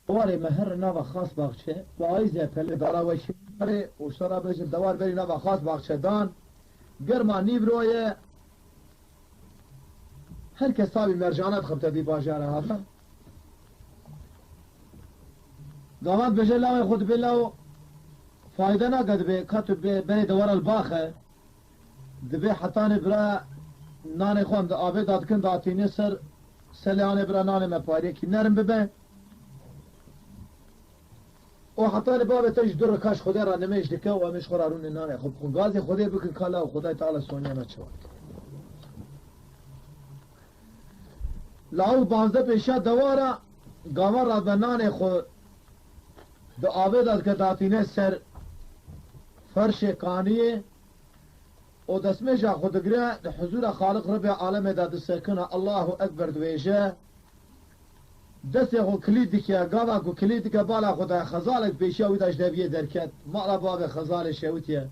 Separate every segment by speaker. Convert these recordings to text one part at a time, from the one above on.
Speaker 1: دواري مهر نوا خاص باغچه و آیزه پله دارا و شیاره و شرا بجن دوار بری نوا خاص باغچه دان گرما نیبروی هر کسابی مرجانات خبته بی باجاره هاتا گاوات بجه لاوی خود بلاو فایده نگد به کتو بری دوار الباخه دبی حتان برا نان خوان دا آبه دادکن داتینه سر سلیانه برا نان مپاریه کی نرم ببه و حتى لبابه تجي در کاش خدا را نمیش دکه و همیش خورارون نانه خب خون گازی خدا بکن کالا و خدای تعالی سونیا نچواد لاو بانزده پیشا دوارا گاوار را به نان خود دا آبه داد که داتینه سر فرش کانیه و دسمه خود گره دا حضور خالق رب عالم داد سکنه الله اکبر دویجه دسته خو کلید دیگه گاوا کو کلید دیگه بالا خدا خزالک پیشا و داش دویه درکت ما باب خزال شوتیه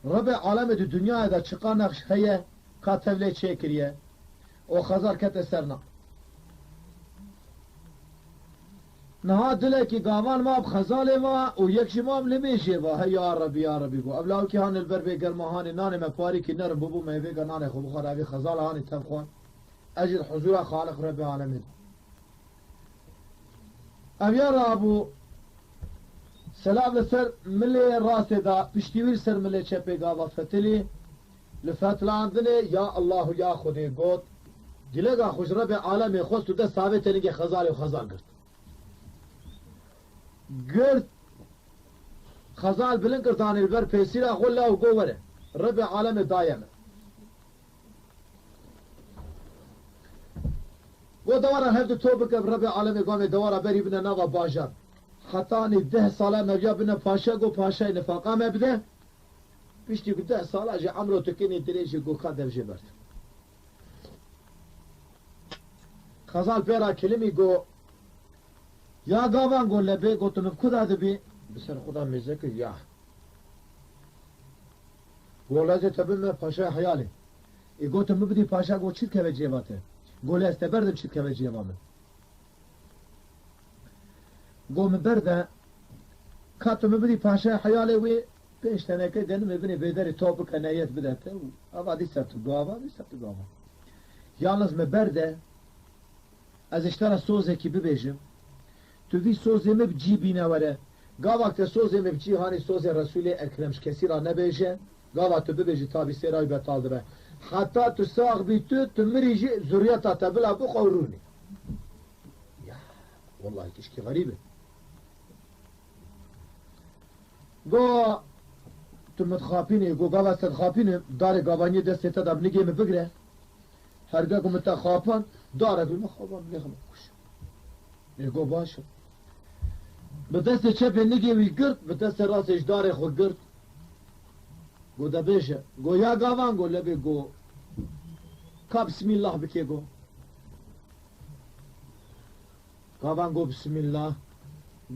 Speaker 1: رب عالم د دنیا دا چقا نقش هيا کاتبله چکریه او خزال کت سرنا نه دله کی گاوان ما خزال ما و یک شمام نمیشه وا یا ربی یا ربی گو ابلاو کی هان البر به گرمهان نان مپاری کی نرم بوبو میوه نان خو بخور ابي خزال هان تبخون اجر حضور خالق رب العالمین اویار ابو سلام لسر ملی راست دا پشتیویر سر ملی چپی گاوا فتلی لفتلاندنه یا الله یا خودی گوت گلگا خوش رب عالم خوست و ده ثابت نگه خزال و خزال گرد خزال بلن کردان البر پیسیرا خولا و گووره رب عالم دایمه و دوارا هفت توبه که رب عالم گام دوارا بری بنا نوا باجر خطانی 10 ساله مبیا بنا پاشا گو پاشای نفاقا مبده پیشتی گو 10 ساله جه عمرو تکنی دریجی گو خدم جه برد خزال پیرا کلمی گو یا گاوان گو لبه گو تنف کدا دبی بسر خدا میزه که یا گو لازه تبین پاشای حیالی ای گو تنف بدی پاشا گو چید که به جیواته گوله استبردم چید که به جیوامه گو مبرده کاتو مبدی پاشا حیاله وی پیشتنه که دنو مبنی بیداری توپ کنایت بده اوا دی سرتو گاوا دی سرتو گاوا یالنز مبرده از اشترا سوزه کی ببیجم تو وی سوزه مب جیبی نوره گاوا که سوزه مب جی هانی سوزه رسول اکرمش کسی را نبیجه گاوا تو ببیجی تابی سیرای بطالده به حتی تو ساق بی تو مریجی زوریتا تبلا بخورونی یا والله کشکی غریبه گو تو متخافینی گو گاوا استخافینی داره گاوانی دسته تا دب نگیمه بگره هرگاه گو متخافن داره گو مخوابم نگم کش گو باشه به دست چپ نگیمی گرد به دست راستش داره خود گرد گو دبیشه گو یا گاوان گو لبه گو کا بسم الله بکی گو گاوان گو بسم الله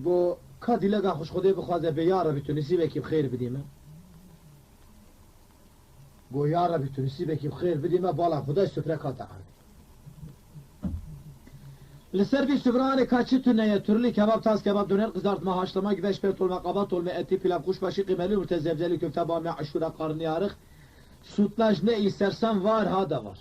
Speaker 1: گو کا دیلگا خوش خوده بخوازه به یا ربی تو نصیبه که بخیر بدیمه گو یا ربی تو نصیبه که بخیر بدیمه بالا خدای سفره کاتا کردی لسر بی سفرانه کچی تو نیه ترلی کباب تاز کباب دونر قزارتما haşlama güveç pertolma kaba tolma eti pilav kuşbaşı kıymeli urte zevzeli köfte bamya aşura karnı yarık sütlaç ne istersen var ha da var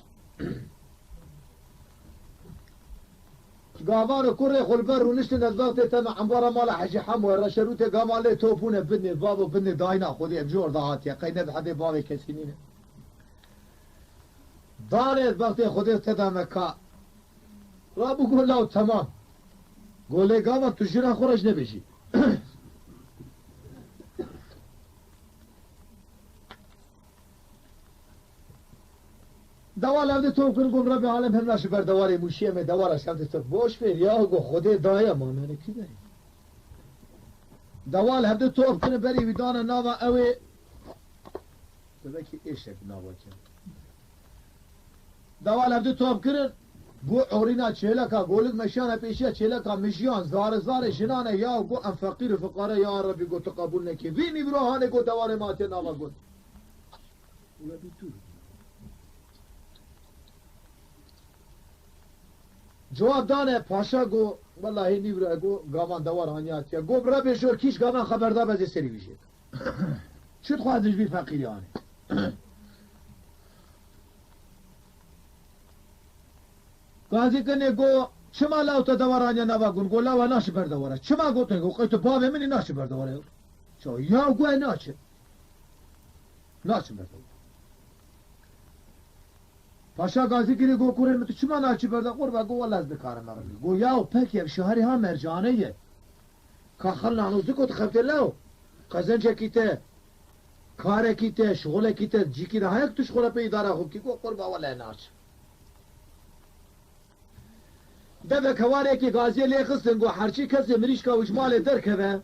Speaker 1: قاوان كره خلبر ونشتن الضغط تما عمبارة مالا حجي حمو الرشروت قام عليه توفونه بدني بابو بدني داينا خذي بجور ضغط يا قينا بحدي بابي كسينين دارت وقت خذي تدا مكا رابو قول له تمام قول لي قاوان تجينا خرج نبيجي دوال هم تو کن گم رب عالم هم نشه بر دواره موشیه می دوارش هم تو باش بیر یا گو خودی دایا ما منه کی داری دوال هم تو کن بری ویدان ناوا اوی ببکی ایشک ناوا کن دوال هم تو کن گو اورینا چهلکا گولد مشانه پیشه چهلکا مشیان زار جنانه یا گو ام فقیر فقاره یا ربی گو تقبول نکی وینی بروهانه گو دواره ماتی ناوا گو اولا بی تو جواب دانه پاشا گو والله نیبرا گو گامان دوار هنیات یا گو برا بشور کیش گامان خبردار بزی سری بیشه چود خواهدش بی فقیریانه قاضی کنه گو چما لاو تا دوارانیا نواگون گو لاو ناش بردواره چما گو تو گو قیت باب منی ناش بردواره چو یا گو ناچه بردواره پاشا قاضی کنه گو کوره متو چما ناچی برده قربا گو والله از بکارم مرمی گو یاو پک شهری ها مرجانه یه که خلنا نوزی کت خفت لاو قزنجه کیته کاره کیته شغله کیته جی کی راه یک تو شغله په اداره خو کی گو قربا والله ناچ دبه کواره کی قاضی لی خستن گو هرچی کسی مریش کا وجمال درکبه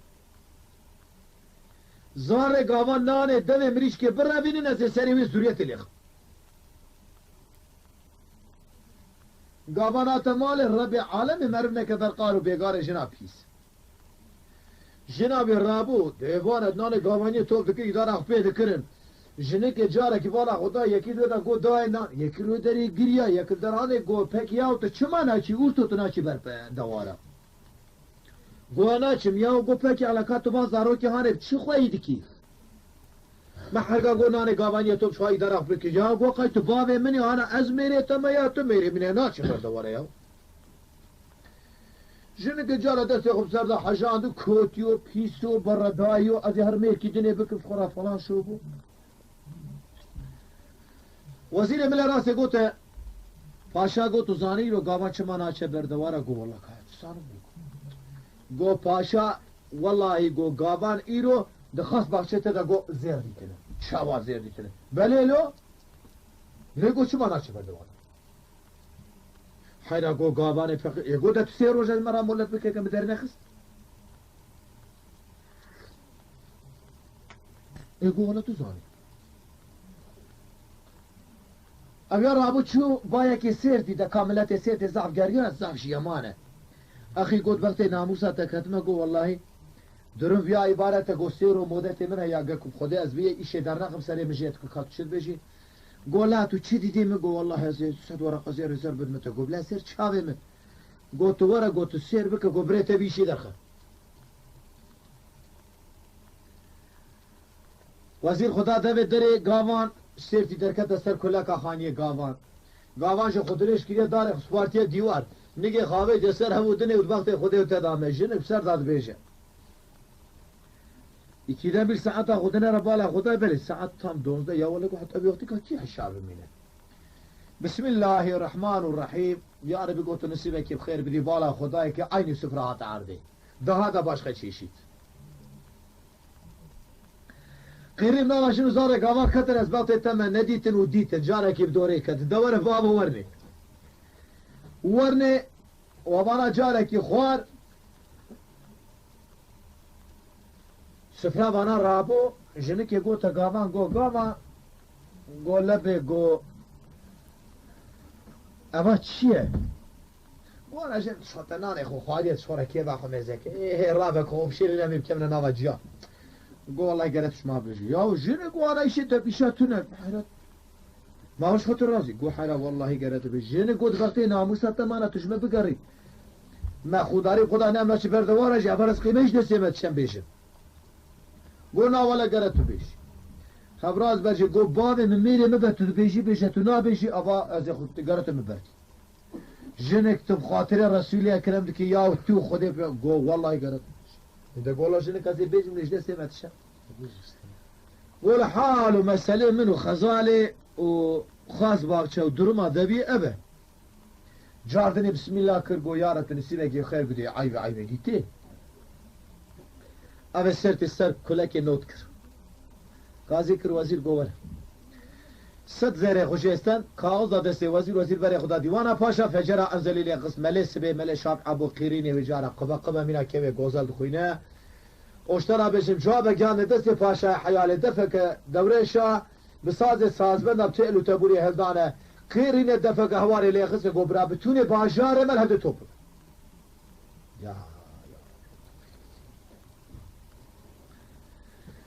Speaker 1: زار گاوان نانه دبه مریش که بر بینین از سری وی زوریت لیخ گاوانات مال رب عالم مرمنه که برقار و بیگار جناب پیس جناب رابو دیوانت نان گاوانی تو دکی اداره خو پیدا کرن جنه که جاره که والا خدا یکی دو دا گو دای نان یکی رو داری گریا یکی درانه گو پکیاو تو چما ناچی اوستو تو ناچی بر دواره گو ناچم یاو گو پکی علاقات تو باز دارو که هانه چی خواهی دکی محرگا گو نان گاوانی تو بشوایی اداره خو بکی یا گو قای تو بابه منی هانا از میره تما یا تو میره منی ناچی بر دواره یاو جنه که جاره دسته خوب سرده حجاندو کوتیو پیسو بردایو از هر میرکی دنه بکن خورا فلان شو بو وزیر مل راسته گوته پاشا گوتو زانی رو گاوان چما ناچه بردواره گو والله که سانو گو پاشا والله گو گاوان ایرو دخواست بخشه تا گو زیر دیتنه چاوا زیر دیتنه بله لو گو چما ناچه بردواره حیرا گو گاوان فقیر گو ده تو 3 روز از مرا مولت بکه که بدر نخست گو والا تو زانی اویا رابو چو باید که سیر دیده کاملت سیر زعفگریان از زعف شیمانه اخی گود وقت ناموسا تکتمه گو والله درم ویا عبارت گو سیر و مودت منه یا گکم خوده از ویه ایشه در رقم سره مجید که کات شد بشی گو لا تو چی دیدی مگو والله از 100 ورقه زیر رزرو بد متو گو بلا سیر چاوه من گو تو ورا گو تو سیر بکه گو بره تبیشی درخه وزیر خدا دوه داره گاوان سیرتی درکت سر کلاکا خانی گاوان جو خودش کریه داره سپارتیه دیوار نگه خواهی جسر همو دنه و وقت خوده و تدامه جنه بسر داد بیشه ایکیده بیل ساعتا خودنه را بالا خدا بلی ساعت تام 12 یا ولی گو حتی بیوقتی که کی حشاب مینه بسم الله الرحمن الرحیم یا ربی گو تو نصیبه که بخیر بدی بالا خدای که عینی سفرات عرده ده دا باش خیلی چیشید قريب ناوا شنو زار قاما كتر اسباط تم نديتن وديتن جارا كيف دوري كت دور بابا ورني وبانا جارا كي خوار سفرا بانا رابو جنك يقول تقاما قاما قو لبي قو اما چيه وانا جن شوطناني خو خواريت شورا كيف اخو مزك ايه رابك هو بشير لمي بكمنا ناوا جا گو والله گرفتش ما بجی یا جنه گو آنها ایشه تا پیشتونه حیرت ما هوش خطر رازی گو حیرت والله گرفت بجی جنه گو دقیقه ناموسات مانا تشمه بگری ما خوداری خدا نمیشه چی بردواره جی اول از قیمهش دستیمت چم بیشه گو نا والا گرفت بجی خبراز بجی گو باب میره مبت تو بیشی بیشه تو نا بیشی اوا از خود گرفت مبرد جنه کتب خاطر رسولی اکرم دکی یا تو خود گو والله گرفت ده قولا شنو كازي بيجي من جلسة ما تشا ولا حال ومسألة منه خزالي وخاص باغشة ودرما ذبي أبا جاردني بسم الله كرقو يارة نسيبك خير قدي عيبة ديتي أبا سرت السر كلك نوت كر قاضي كر وزير قولا صد زيري خوشيستان كاوز دستي وزير بري خدا ديوانا پاشا فجرا انزلي لي قسم ملي سبي ملي شاب ابو قيريني وجارا قبا مينا كيوي غوزل دخوينه اشترا بشم جواب جان دستي پاشا حيال دفك دوريشا بساز سازبند بتقلو تبوري هلدانه قيريني دفك هواري لي قسم غبرا بتوني باجار مل هد توب يا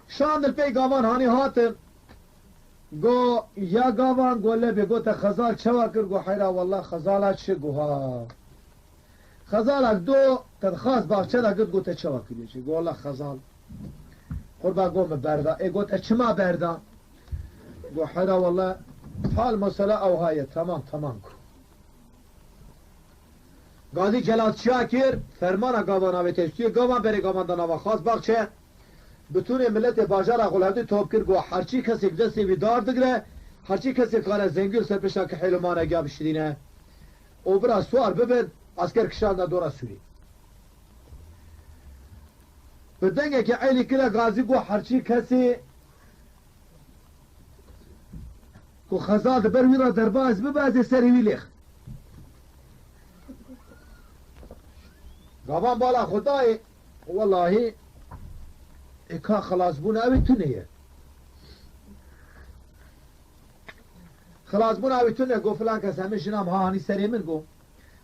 Speaker 1: شان البيغامان هاني هاتم گو یا گاوان گوله بگو تا خزال چوا کر گو حیرا والله خزالات چه گو ها خزالك دو تنخاص باغچه دا قد قوته چه وكيلي چه قول الله خزال قربا قوم بردا اي قوته چما بردا قو حدا والله حال مسألة او هاي تمام کو قاضي جلال شاكر فرمانا قوانا بتشتيه قوان بری قوان دانا خاص باغچه بتون ملت باجار اغلبی توب کرد گو هرچی کسی دستی بیدار دگره هرچی کسی کار زنگیل سر پیشا که حیلمان اگه بشدینه او برا سوار ببید اسکر کشان دورا سوری بدنگه که عیلی کلا غازی گو هرچی کسی گو خزال دبر ویرا درباز ببازی سری ویلیخ قوان بالا خدای والله اکا خلاص بونه اوی تو نیه خلاص بونه اوی تو نیه گو فلان کس همه شنام ها هانی سری من گو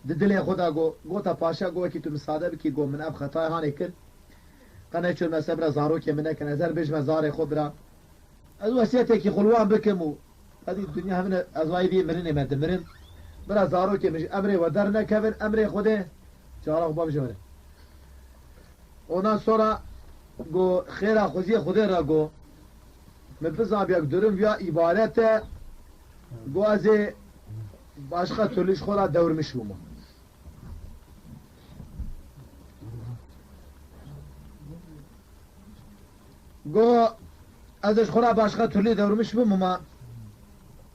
Speaker 1: دلی خدا گو تا پاشا گو اکی تو مساده بکی گو من اب خطای هانی کن قنه چون مسبر زارو که منه که نظر بجمه زار خود برا از وسیعت که خلوان بکمو هذه الدنيا همنا ازوايدي مرن ما دمرن برا زارو که مش امر و در نکبر امر خوده چارا خوب بجوره اونا سورا گو خیره خوزی خوده را گو مفزا بیاک درم یا عبارت گو از باشقا تلیش خورا دور مشوما گو ازش خورا باشقا تلی دور مشوما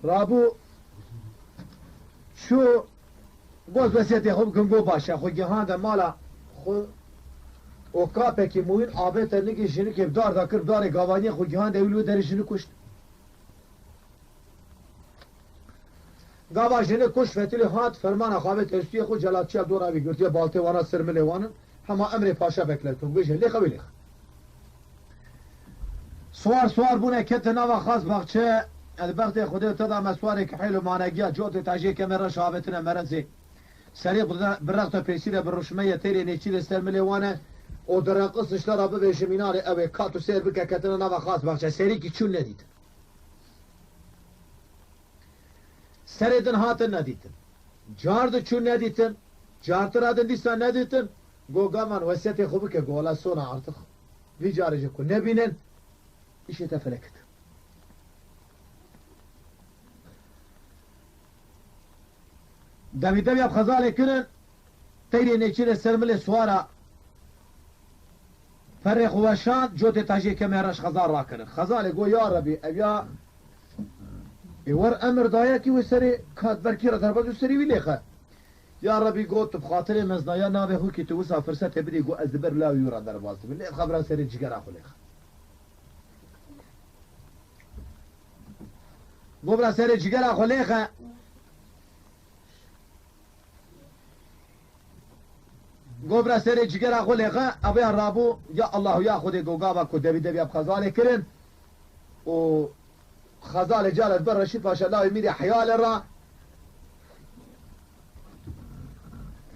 Speaker 1: رابو شو گوز وسیعتی خوب کن گو باشه خو گهان ده مالا خو او کاپه که موین آبه ترنگی شنی که دار دا کرد دار گاوانی خو گهان ده ویلو در شنی کشت گاوا شنی کشت فتیلی هات فرمان خوابه تشتی خو جلاتچی دور آبی گرتی بالته وانا سرمله وانن همه امر پاشا بکلتون بشه لیخه بلیخ سوار بونه کت نوا خاص باغچه البغت خودت تضع مسواري كحيل مانجيا جوت تاجي كاميرا شابتنا مرزي سريع برقت بيسيره بالرشميه تيري نيشيل استلملي وانا ودرقص اشترى ببيش ميناري اوي كاتو سير بك كتنا نوا خاص باغچه سري كي چون نديد سريدن هاتن نديتن جارد چون نديتن جارترادن ديسان نديتن گوگامان وسيتي خوبك گولا سونا عرتخ بي جارجكو نبينن ايش تفلكت دمی اب خزاله کنن تیری نیچیر سرمل سوارا فرق وشان جوت تاجی کمیرش خزال را کنن خزاله گو یا ربی ابیا ایور امر دایا کی و سری کات برکی را درباز و سری وی لیخه یا ربی گو تو بخاطر مزنایا ناوه خو کی تو وسا فرصت بدی گو از بر لا یورا درباز بلی خبر سری جگر اخو لیخه گو برا سری جگر اخو لیخه گوبرا سر جگر اخو لیخه ابی رابو یا الله یا خود گوگابا کو دبی اب خزاله کرن و خزاله جالت بر رشید پاشا الله میری حیال را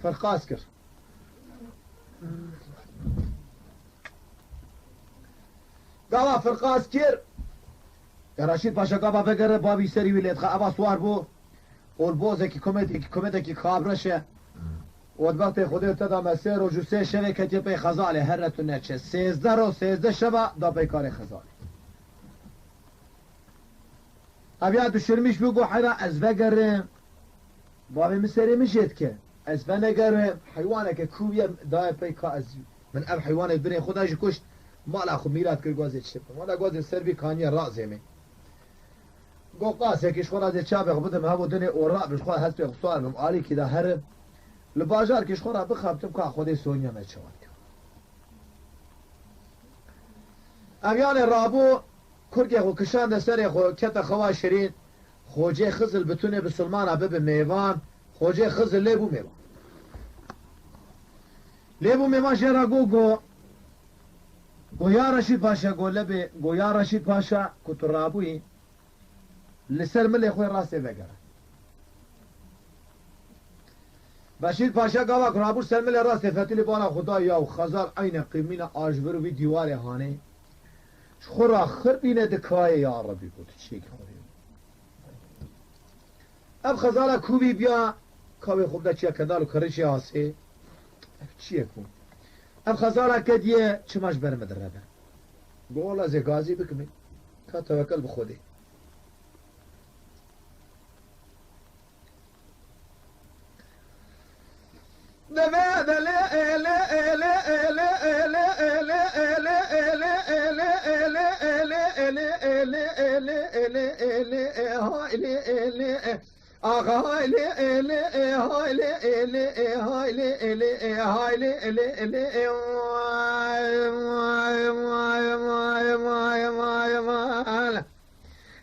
Speaker 1: فرقاس کر گاوا فرقاس کر یا رشید پاشا گابا بگره بابی سری ویلیت خوا ابا سوار بو اول بوزه کی کمیته کی خواب رشه وقت خودت تدا مسیر و جوسه شبه کتی پی خزاله هر رتون نچه 13 شبه دا پی کار خزاله ابیا تو شرمیش بگو حیرا از بگرم بابی مسیری میشید که از بنگرم حیوانه که کوبیه دا پی کار از من اب حیوانه بینه خودش کشت مالا خو میراد کر گوزه چه مالا گوزه سر بی کانی رازه می گو قاسه کش خود از چابه خودم هبو دنه اورا بش خود هست به خسوارم عالی که دا هر لباجار کش خورا بخابتم که خودی سونیا میچواد امیان رابو کرگه خو کشان ده سر خو کت خوا شرین خوجه خزل بتونه بسلمان به میوان خوجه خزل لیبو میوان جرا گو یا رشید پاشا گو لبه گو یا رشید پاشا کتو رابوی لسر ملی خوی راسته بگره رشید پاشا گاوا کرابو سلمل راست فتیلی بالا خدا یا خزال عین قیمین آجبر وی دیوار هانه خورا خربینه دکای یا ربی بود چیک خوری اب خزال کوبی بیا کاوی خوب دا چیا کدالو کرشی آسه چیه کن ام خزارا کدیه چماش برم دربه گولا زگازی بکمی که توکل بخودی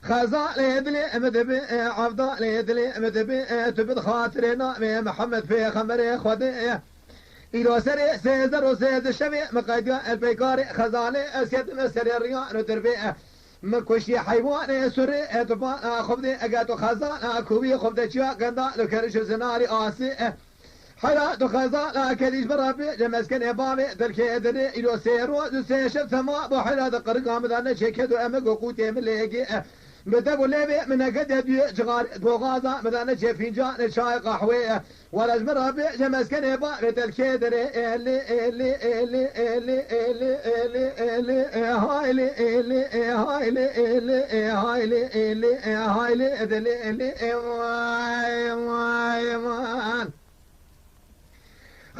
Speaker 1: خزال يدلي مدبي عبد يدلي مدبي تبد خاطرنا محمد في خمر خدي إلى سري سيزر وسيد الشبي مقايدة البيكاري خزالي أسيد مسري الريان ودربي مكوشي حيواني سري تبان خبدي أقاتو خزال كوبي خبدي جوا قندا لكرش زناري آسي حياة خزال كديش برابي جمسكن إبامي دركي دري إلى سيرو سيشب ثما بحيرة قرقام دانا شكدو أمك وقوتي مليقي بدبو ليبي من قد يبي جغار بوغازا مثلا شي فنجان شاي قهوه ولا مرابي جمسكن يبا بتلكيدر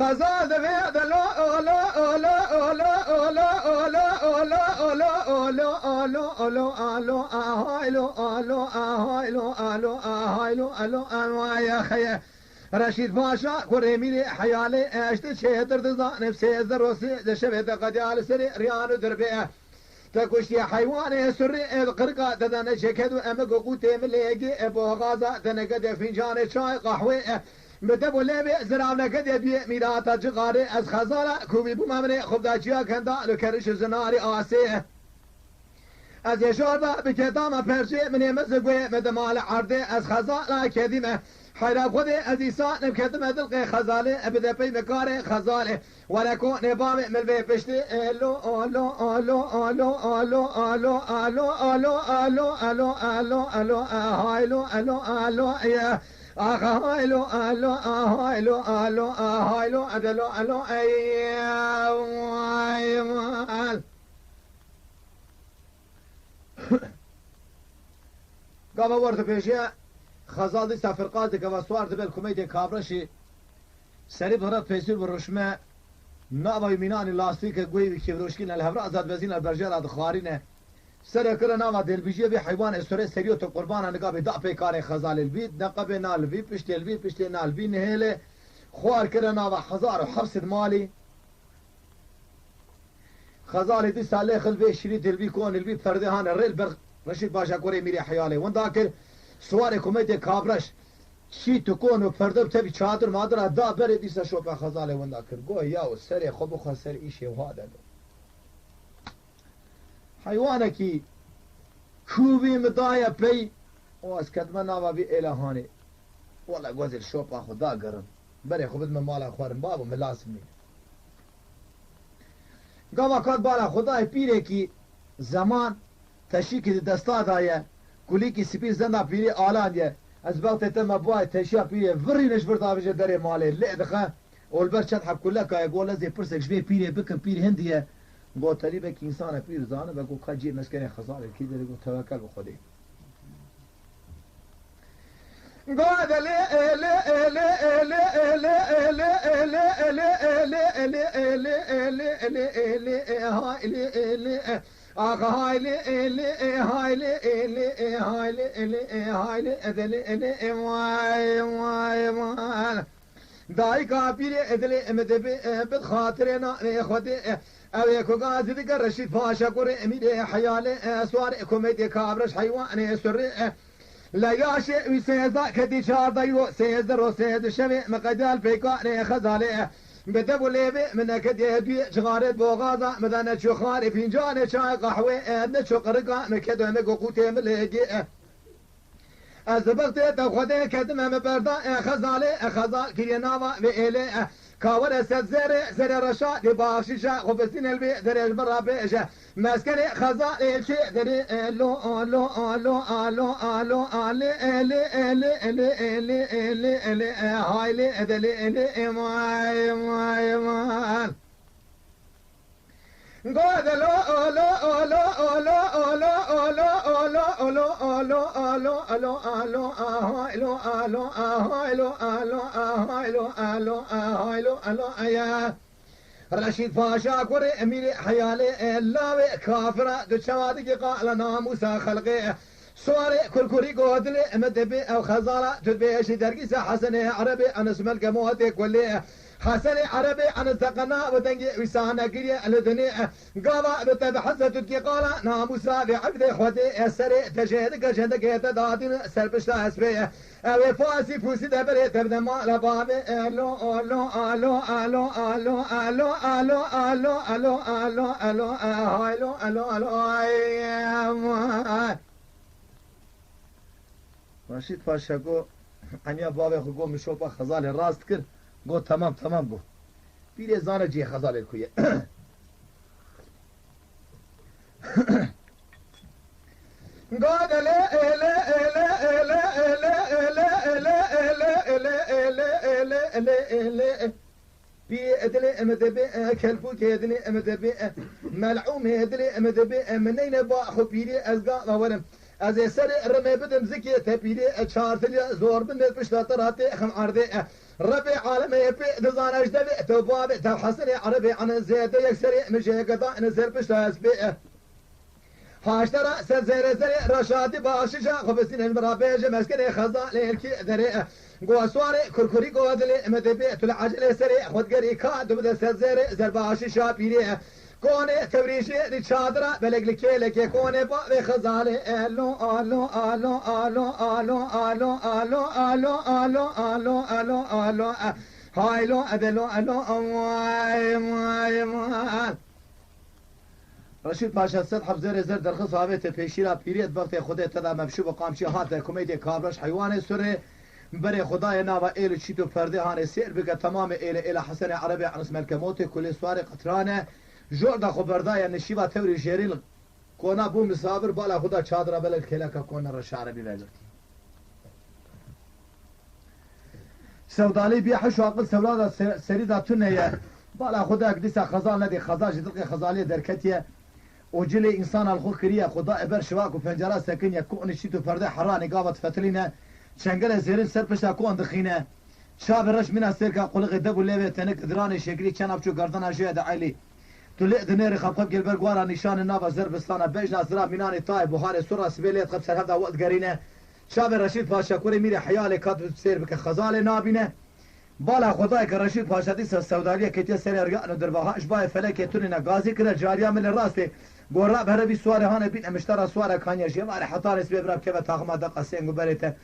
Speaker 1: خزال دفع دلو أولو أولو أولو أولو أولو أولو أولو أولو أولو أولو أولو أهايلو أولو أهايلو أولو أهايلو أولو أنواع يا خي رشيد باشا كريمي حيالي اشت شهدر دزان بسي زروسي دشبه قديال سري ريان دربي تكوشي حيوان سري قرقا ددن شكدو امك قوتي مليقي بوغازا دنقد فنجان شاي قهوه بدبو لبي زرعنا قد يبي ميراتا جغاري از خزالة كوبي بمامني خبداجيا كندا لكرش زناري آسي از يشوردا بكتاما برشي من يمزقوي مدمال عردي از خزالة كديمة حيراب خودي از إيسان بكتما دلقي خزالي بدا بي مكاري خزالي ولكو نبامي من بي بشتي ألو ألو ألو ألو ألو ألو ألو ألو ألو ألو ألو ألو أهايلو ألو ألو يا هايلو ألو هايلو ألو هايلو أدلو ألو أيوة قام ورد بيشيا خزالي سافرقات قام سوارد بالكوميديا كابرشي سري بهرات فيسير بالرشمة ناوي ميناني لاستيك قوي بكيفروشكين الهبراء زاد بزين البرجال هذا خارينه سر كل ناوا دلبيجي بي حيوان استوري سريو تو قربان نقاب دا بيكار خزال البيت نقب نال بي بشتي البيت بشتي نال بي نهله خوار كل ناوا حزار وحبس مالي خزال دي ساله خل بي شريط البي كون البي فردهان الريل برغ رشيد باشا كوري ميري حيالي وان داكر سوار كوميدي كابرش شي تكون فرد تبي چادر مادر دا بر دي سشوب خزال وان داكر گو يا سر خبو خسر ايش وهذا حيوانكي كوبي مضايا بي واسكت من نابا بي إلهاني والله غوزل شوبا خدا قرن بري خبد من مالا خوارن بابو ملازمين قاما كاد بالا خدای پیره کی زمان تشیکی دستا دایه کلی کی سپی زنده پیری آلان یه از وقت تم بوای تشیا پیری وری نشبرت آبیجه داره ماله لعدخه اولبر چند حب کله که گوله زی پرسک شبه پیری بکن پیری هندیه گو طریبه که انسان پیر زانه و گو خجی مسکنه خزاره کی داره گو توکل بخودی قاد داي كابير ادلي مدبي بخاطرنا خدي او يكو غازي دقر رشيد باشا قري امير حيالي سوار كوميدي كابرش حيوان سري لا ياشي وسيزا كدي شار دايو سيزر وسيد شمي مقدال بيكار خزالي بدبو ليبي من كدي هدي شغارت بوغازا مدانا شو خاري فنجان شاي قهوه نشو قرقا مكدو مكو قوتي مليقي از بقت تو خدا کدم هم بردا خزال کلی نوا و ایله کاور سد زر رشاد باشیشا خبسین البی درش برا بیشه مسکن خزال کی دری لو لو لو لو لو لی هایلی دلی ایمان God رشید پاشا کوری امیر حیاله لاوی کافرا دو شوادی قال ناموسا خلقه سواري كركوري قودلي مدبي او خزارة تدبيشي درقيسة حسن عربي انا اسم القموتي كلي حسن عربي انا الثقنا وتنجي وسانا قرية الدنيا قاضى بتبحثة تدقي قالا ناموسا في عبد اخوتي السري تشهدك شهدك يتدادين سربشتا اسبيه او فاسي فوسي دبري تبدا ما لبابي الو الو الو الو الو الو الو الو الو الو الو الو الو الو رشید پاشا گو انیا بابا خو گو مشوبا خزال راست کرد گو تمام گو بیره زانه جی خزال کویه گاد بي ادلي امدبي كلفو كيدني امدبي ملعوم ادلي امدبي منين با خو بيري ازقا ورم از سر رمي بدم زكي تبيلي اشارتلي زور بن بشتا راتي خم عرضي ربي عالمي بي دزان اجدبي توبابي تو حسني عربي عن زيد يكسري مشي قضاء نزر بشتا اسبي هاشترا سر زري رشادي باشيشا خبسين المرابيج مسكني خزا ليلكي دري قوا سواري كركوري قوادلي مدبي تلعجلي سري خود قري كاد بدا سر زري زر باشيشا بيري كوني تبريشي دي شادرة بلقلكي لكي كوني بابي خزالي الو الو الو الو الو الو الو الو الو الو الو الو هايلو ادلو الو امواي مواي مواي رشید پاشا صد حب زر زر در خصابت پیشیرا پیریت وقت خود تدا مبشوب و قامشی هات کمیته کابرش حیوان سره بر خدای ناوا ایل چیتو فرده هان سیر بگه تمام ایل حسن عربی عن اسم الكموت کل سوار قطرانه جوردا خبردایا نشیبا توری جریل کونا بو مسافر بالا خدا چادر بلد کلکا کونا رش عربی لجرتی سودالی بیا حشو عقل سولادا سریدا تونه بالا خدا اقدیسا خزان ندی خزا جدلق خزالی درکتیه وجلي انسان الخو كريا خدا ابر شواك وفنجرا ساكن يكون شيتو فرده حراني قابت فتلينا شنقل زيرين سربشا كون دخينا شاب رش من السيركا قلق دبو ليبي تنك دراني شكري كان ابشو قردان اجوية دعالي تلق دنيري خبخب قلبر قوارا نشان النابا زربستانا بيجنا زرا ميناني طايب بخاري سورة سبيليت خبسر هفدا وقت قرينا شاب رشيد باشا كوري ميري حيالي كاتب سير بك خزالي نابينا بالا خدای که رشید پاشا دیسا سودالیه که تیه سری ارگانو در باها اشباه فلکه تونینا گازی کنه جاریا من راسته گورا بهره بی سواره هانه بین امشترا سواره کانیا جیواره حتا نسبه براب که بتاقما دقا سینگو بریته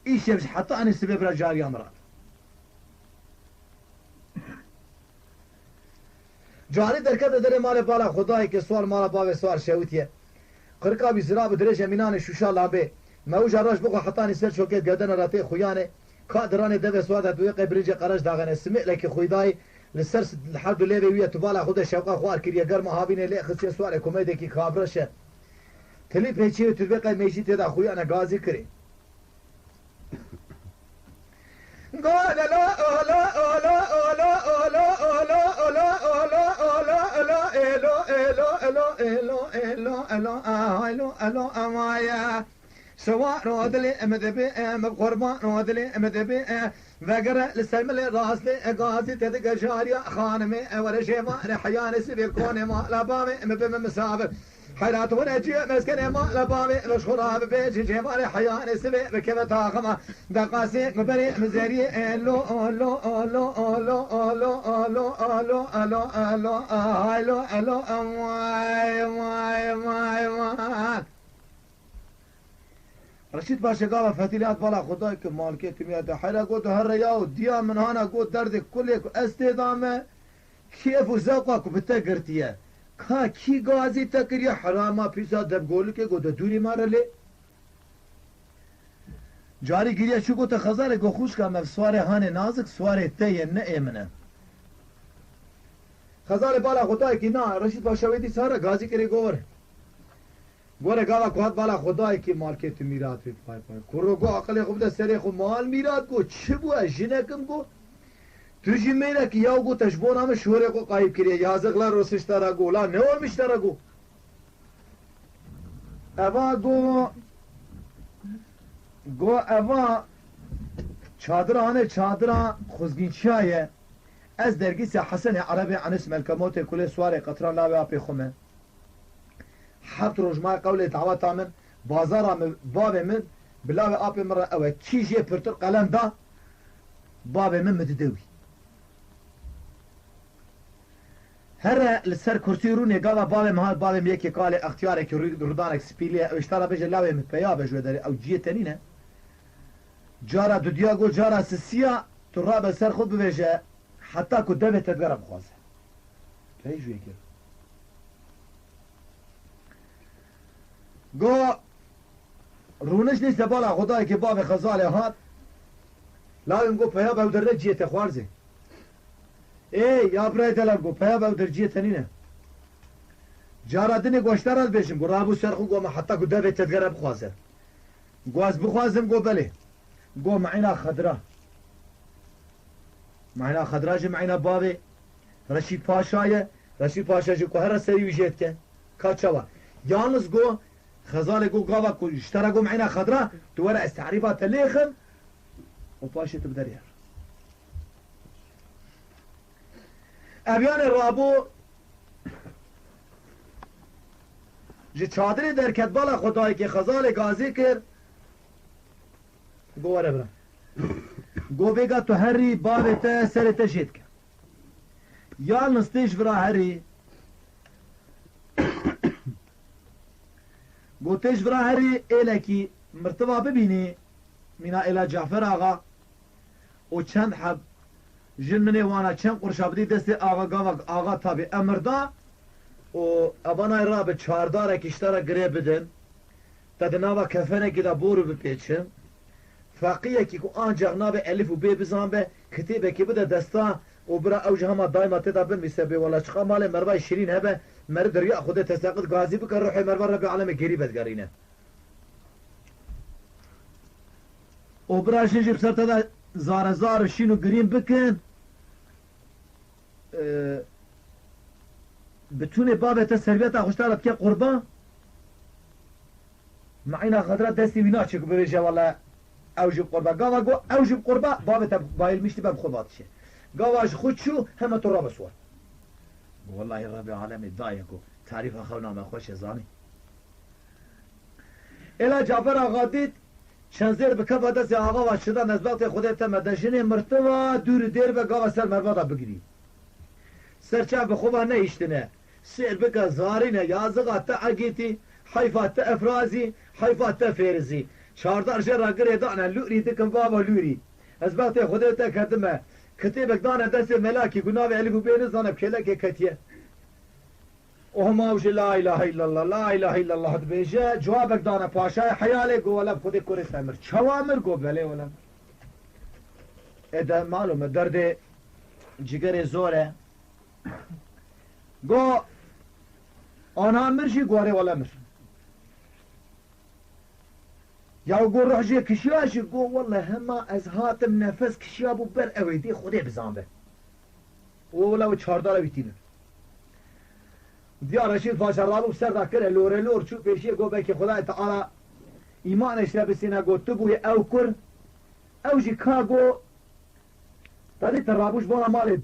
Speaker 1: ایش یبش حتا نسبه برا جاریا مراد جاری درکت داره مال بالا خدای که سوال مال باوه سوار شویتیه قرقا بی زراب درجه مینان شوشا لابه موجا راش بقو حتا نسبه شوکت گردن راته خویانه كادراني دبي سوادا دويقه بريجي قرش داغنه سمع لك خويداي لسرس لحد ليبي ويا تبالا خود شوقه خوار كريا قرما هابينه لي خصي سوال كوميدي كي خابرشه تلي بيچي تبقى ميشي تدا خويا انا غازي كري قال لا لا لا لا لا لا لا لا لا لا سواء رودلي مذبي مقربان رودلي مذبي وقرا للسلم راسلي غازي تدق جاريا خانمي ورشي ما رحيان سبي كوني ما لبامي مبم مسافر حيرات ونجي مسكني ما لبامي مشهورة ببيجي جيباري حيان سبي بكيف تاخمه دقاسي مبري مزيري لو لو لو لو لو لو لو لو لو لو ماي رشید باشا قال فتيلات بالا خداي که مالكي كميات حيرا قلت هالريا وديا من هنا قلت دردك كلك استدامه كيف وزوقك بتقرتيه كا كي غازي تكري حراما بيسا دب قولك قلت دوري مارلي جاری گریه چو گوت خزال گو خوش که سوار هان نازک سوار تیه نه ایمنه خزال بالا خدای که نه رشید باشویدی سارا گازی کری گوره گوره گاوا کوهات بالا خدای که مالکت میراد فی پای پای کرو گو عقل خوب ده سری خو مال میراد گو چه بو جنکم گو تو جی میره که یاو گو تشبون همه شوره گو قایب کریه یازقلا روسشتارا گو لا نور میشتارا گو اوا گو اوا چادران خوزگین چایه از درگیس حسن عربی عن اسم الكموت كل سوار قطران لا بي خمه حبت رجماء قول دعوات من بازار باب من بلا ابي مره او تشيجي برتر قلم دا باب من متدوي هر لسر كرسي روني قال باب مهال باب ميكي قال اختيارك رودانك سبيلي او اشترى بجا لاوي متبيا بجودري او جيه تنينه جارا دو دياغو جارا سسيا تراب سر خود بوجه حتى كو دبه تدقرب خوازه كي جوي كده گو رونش نیست بالا خدای که باب خزاله هات لایم گو پیا باو در جیت خوارزه ای یا برای دلم گو پیا باو در جیت نینه جارا دنی گوشتر بشم گو رابو سرخو گو ما حتی کو دبه تدقرب خوازه گو از بخوازم گو بله گو معینا خضرا معنا خضراج معنا بابي رشيد پاشایه رشید پاشا جو که هر سری وجهت که کاچوا یالنز گو خزال گو قاوا کو اشترى گو معنا خضرا تو ورا استعريفات تليخن وباشا تبدريها ابيان الرابو جي چادری در کتبال خدای که خزال گازی کرد گو ورا برا گو بگا تو هری باب تا سر تجید که یالنز تیش برا هری گو تیش برا هری ایله کی مرتبه ببینی مینا ایله جعفر آقا و چند حب جن منی وانا چند قرشابدی دست آقا تابی امردا و ابانای را به چهارداره کشتاره گره بدن تا دناوا کفنه که دا بورو بپیچن فاقیه که آنجا ناب الف و ب بزن به کتیبه که بده دستا و برا اوجه همه دایما تدا بنویسه به ولا چخا مال مروای شیرین هبه مرد دریا خود تساقط غازی بکر روحی مروا رب العالم گری بدگارینه و برا شنجی بسر تدا زار شینو گرین بکن بتونه بابه تا سرویتا خوشتارت که قربان معینا خضرات دستی وینا چه که ببیشه والا اوجب قربا قاوا قو اوجب قربا بابه بايل مشتي باب خباطشه قاواش خود شو هم تراب سوار والله رب العالمين دايقو تعريف اخونا ما خوش زاني الى جعفر غاديت شنزير بكفا دست آقا و شدن از وقت خودت مدشن مرتبه دور دیر به قاوا سر مروادا بگیری سرچه به خوبا نیشتنه سر بکا زارینه یازقا تا عقیتی حیفا تا افرازی حیفا تا فیرزی چهاردار جرا گره دانه لوری دکم بابا لوری از وقت خودت کردمه کتیبک دانه دست ملاکی گناه علی بو بین زانه بکلک کتیه وهم وش لا اله الا الله لا اله الا الله بیجه جوابک دانه پاشای حیاله گو ولا خود کرس امر چوامر گو بله ولا اده معلومه درد جگر زوره گو آنها مرشی گواره ولا مر یا گو روح جه کشیاشی گو والله همه از هاتم نفس کشیابو بر اویدی خوده بزانبه ولا و چهاردار بیتینه دیا رشید پاشا رابو سر دا کره لور چو پیشی گو بکی خدا تعالی ایمانش را بسینه گو تو بوی او کر او جی که گو دادی تر رابوش بانا مال